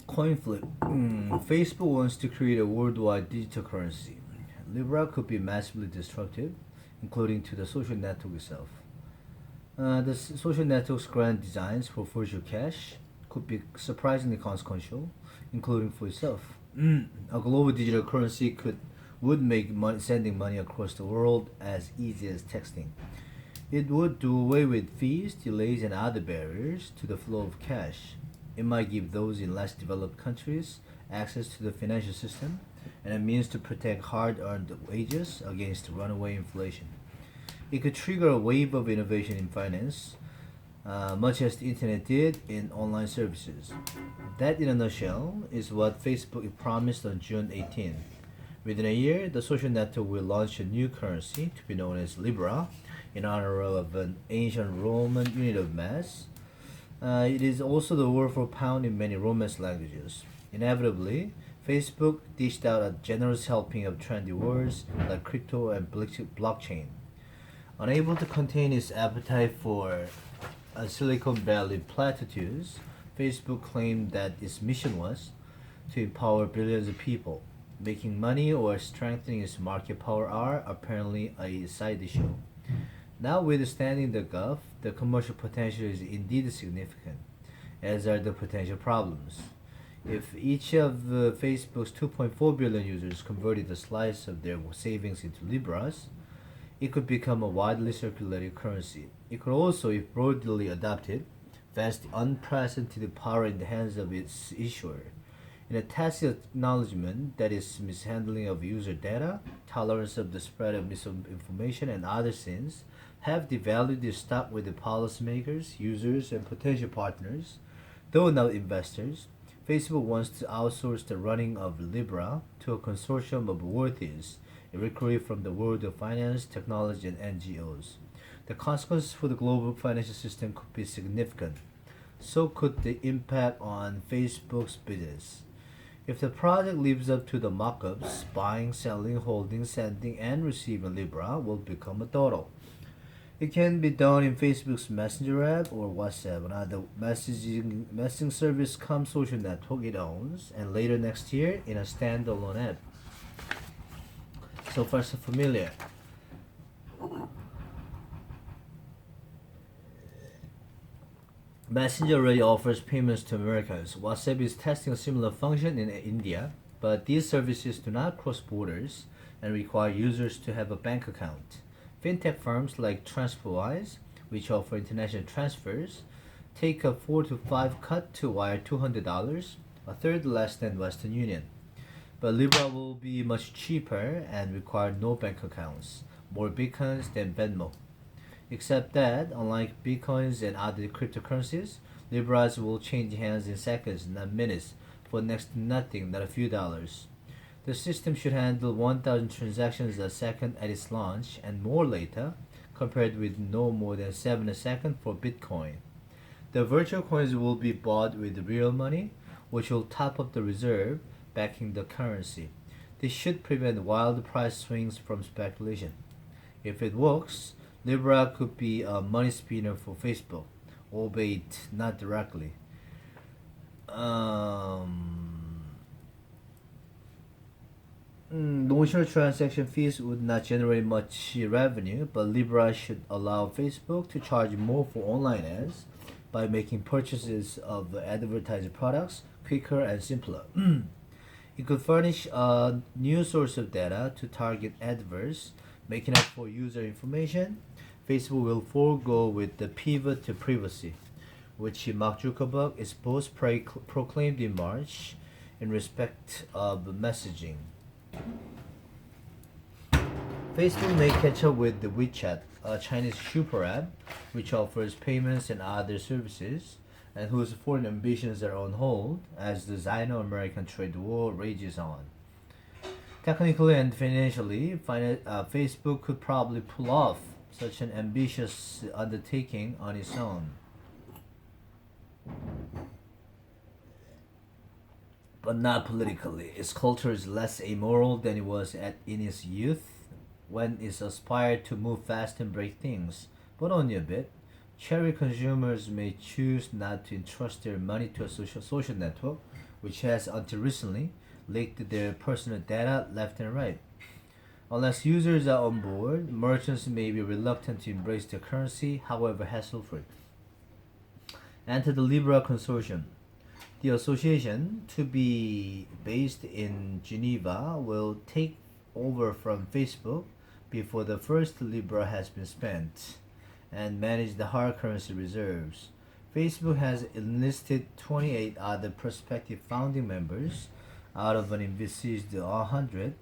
Coin flip. Facebook wants to create a worldwide digital currency. Libra could be massively disruptive, including to the social network itself. The social network's grand designs for virtual cash could be surprisingly consequential, including for itself. A global digital currency would make sending money across the world as easy as texting. It would do away with fees, delays, and other barriers to the flow of cash. It might give those in less developed countries access to the financial system and a means to protect hard earned wages against runaway inflation. It could trigger a wave of innovation in finance, much as the internet did in online services. That, in a nutshell, is what Facebook promised on June 18. Within a year, the social network will launch a new currency to be known as Libra in honor of an ancient Roman unit of mass. It is also the word for pound in many Romance languages. Inevitably, Facebook dished out a generous helping of trendy words like crypto and blockchain. Unable to contain its appetite for Silicon Valley platitudes, Facebook claimed that its mission was to empower billions of people. Making money or strengthening its market power are apparently a side issue. Notwithstanding the gulf, the commercial potential is indeed significant, as are the potential problems. If each of Facebook's 2.4 billion users converted a slice of their savings into Libras, it could become a widely circulated currency. It could also, if broadly adopted, vest unprecedented power in the hands of its issuer. In a tacit acknowledgement that its mishandling of user data, tolerance of the spread of misinformation, and other sins have devalued its stock with the policymakers, users, and potential partners, though not investors. Facebook wants to outsource the running of Libra to a consortium of worthies, a recruit from the world of finance, technology, and NGOs. The consequences for the global financial system could be significant. So could the impact on Facebook's business. If the project lives up to the mock-ups, buying, selling, holding, sending, and receiving Libra will become a total. It can be done in Facebook's Messenger app or WhatsApp, another messaging service come social network it owns, and later next year in a standalone app. So far, so familiar. Messenger already offers payments to Americans. WhatsApp is testing a similar function in India, but these services do not cross borders and require users to have a bank account. Fintech firms like TransferWise, which offer international transfers, take a 4 to 5 cut to wire $200, a third less than Western Union. But Libra will be much cheaper and require no bank accounts, more bitcoins than Venmo. Except that, unlike bitcoins and other cryptocurrencies, Libras will change hands in seconds, not minutes, for next to nothing, not a few dollars. The system should handle 1,000 transactions a second at its launch and more later, compared with no more than 7 a second for Bitcoin. The virtual coins will be bought with real money, which will top up the reserve backing the currency. This should prevent wild price swings from speculation. If it works, Libra could be a money spinner for Facebook, albeit not directly. Notional transaction fees would not generate much revenue, but Libra should allow Facebook to charge more for online ads by making purchases of advertising products quicker and simpler. It could furnish a new source of data to target adverts, making up for user information. Facebook will forego with the pivot to privacy, which Mark Zuckerberg is both proclaimed in March in respect of messaging. Facebook may catch up with the WeChat, a Chinese super app which offers payments and other services, and whose foreign ambitions are on hold as the Sino American trade war rages on. Technically and financially, Facebook could probably pull off such an ambitious undertaking on its own. But not politically. Its culture is less amoral than it was in its youth, when it aspired to move fast and break things, but only a bit. Cherry consumers may choose not to entrust their money to a social network which has until recently leaked their personal data left and right. Unless users are on board, merchants may be reluctant to embrace the currency, however hassle-free. Enter the Libra Consortium. The association, to be based in Geneva, will take over from Facebook before the first Libra has been spent and manage the hard currency reserves. Facebook has enlisted 28 other prospective founding members out of an envisaged 100,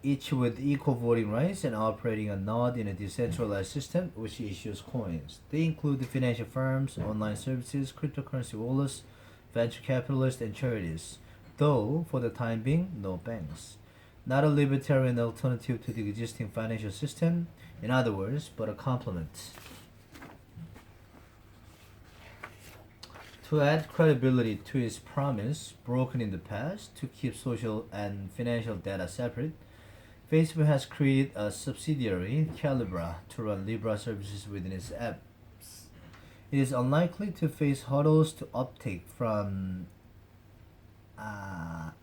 each with equal voting rights and operating a node in a decentralized system which issues coins. They include the financial firms, online services, cryptocurrency wallets, venture capitalists, and charities, though for the time being, no banks. Not a libertarian alternative to the existing financial system, in other words, but a complement. To add credibility to its promise, broken in the past, to keep social and financial data separate, Facebook has created a subsidiary, Calibra, to run Libra services within its apps. It is unlikely to face hurdles to uptake from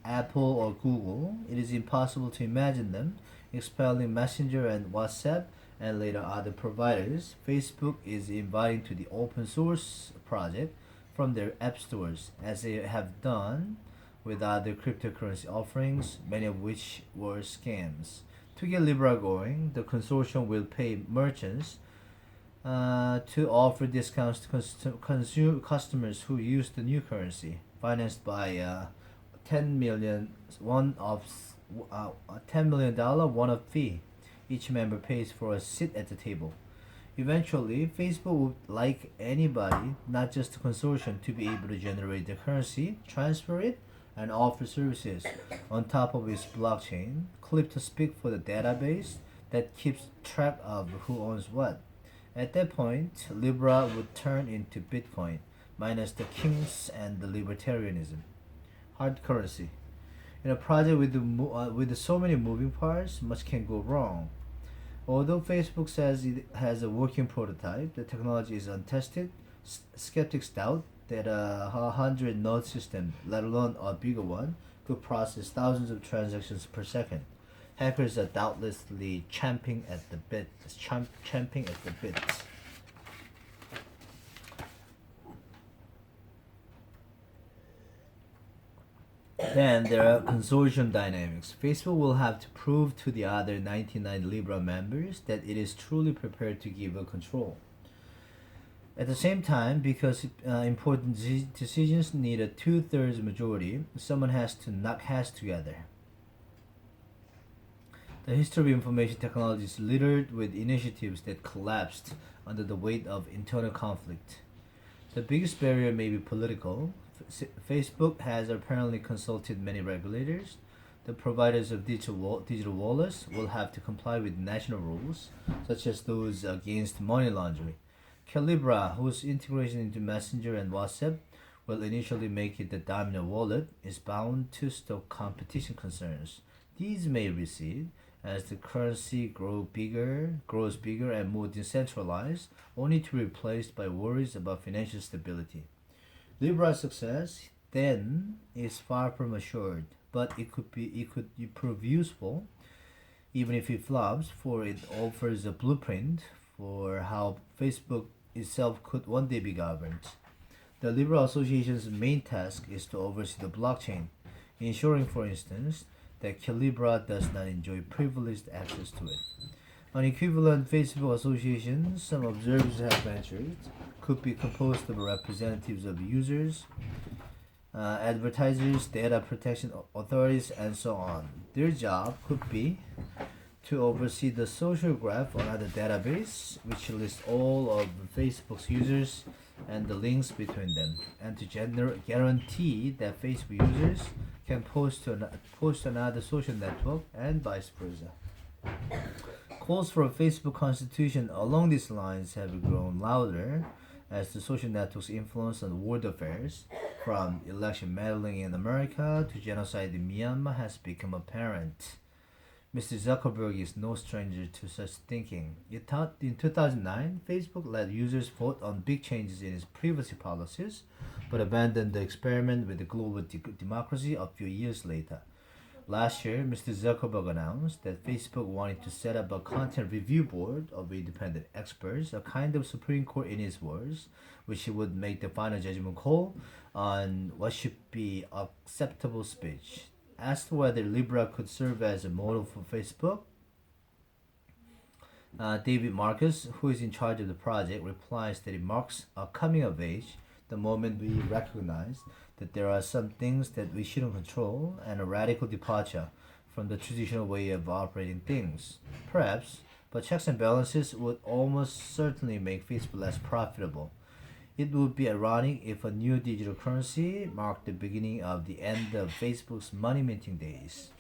Apple or Google. It is impossible to imagine them expelling Messenger and WhatsApp and later other providers. Facebook is inviting to the open source project from their app stores, as they have done with other cryptocurrency offerings, many of which were scams. To get Libra going, the consortium will pay merchants to offer discounts to customers who use the new currency, financed by 10 million one of $10 million one-off fee. Each member pays for a seat at the table. Eventually, Facebook would like anybody, not just the consortium, to be able to generate the currency, transfer it, and offer services on top of its blockchain, clip to speak for the database that keeps track of who owns what. At that point, Libra would turn into Bitcoin, minus the kings and the libertarianism. Hard currency. In a project with so many moving parts, much can go wrong. Although Facebook says it has a working prototype, the technology is untested. Skeptics doubt that a 100-node system, let alone a bigger one, could process thousands of transactions per second. Hackers are doubtlessly champing at the bit. Champing at the bit. Then there are consortium dynamics. Facebook will have to prove to the other 99 Libra members that it is truly prepared to give up control. At the same time, because important decisions need a two-thirds majority, someone has to knock heads together. The history of information technology is littered with initiatives that collapsed under the weight of internal conflict. The biggest barrier may be political. Facebook has apparently consulted many regulators. The providers of digital wallets will have to comply with national rules, such as those against money laundering. Calibra, whose integration into Messenger and WhatsApp will initially make it the dominant wallet, is bound to stoke competition concerns. These may recede as the currency grows bigger and more decentralized, only to be replaced by worries about financial stability. Libra's success then is far from assured, but it could prove useful even if it flops, for it offers a blueprint for how Facebook itself could one day be governed. The Libra Association's main task is to oversee the blockchain, ensuring, for instance, that Calibra does not enjoy privileged access to it. An equivalent Facebook association, some observers have ventured, could be composed of representatives of users, advertisers, data protection authorities, and so on. Their job could be to oversee the social graph on other database, which lists all of Facebook's users and the links between them, and to guarantee that Facebook users can post to another social network and vice versa. Calls for a Facebook constitution along these lines have grown louder as the social network's influence on world affairs, from election meddling in America to genocide in Myanmar, has become apparent. Mr. Zuckerberg is no stranger to such thinking. In 2009, Facebook let users vote on big changes in its privacy policies, but abandoned the experiment with the global democracy a few years later. Last year, Mr. Zuckerberg announced that Facebook wanted to set up a content review board of independent experts, a kind of Supreme Court in his words, which would make the final judgment call on what should be acceptable speech. Asked whether Libra could serve as a model for Facebook, David Marcus, who is in charge of the project, replies that it marks a coming of age the moment we recognize that there are some things that we shouldn't control and a radical departure from the traditional way of operating things. Perhaps, but checks and balances would almost certainly make Facebook less profitable. It would be ironic if a new digital currency marked the beginning of the end of Facebook's money minting days.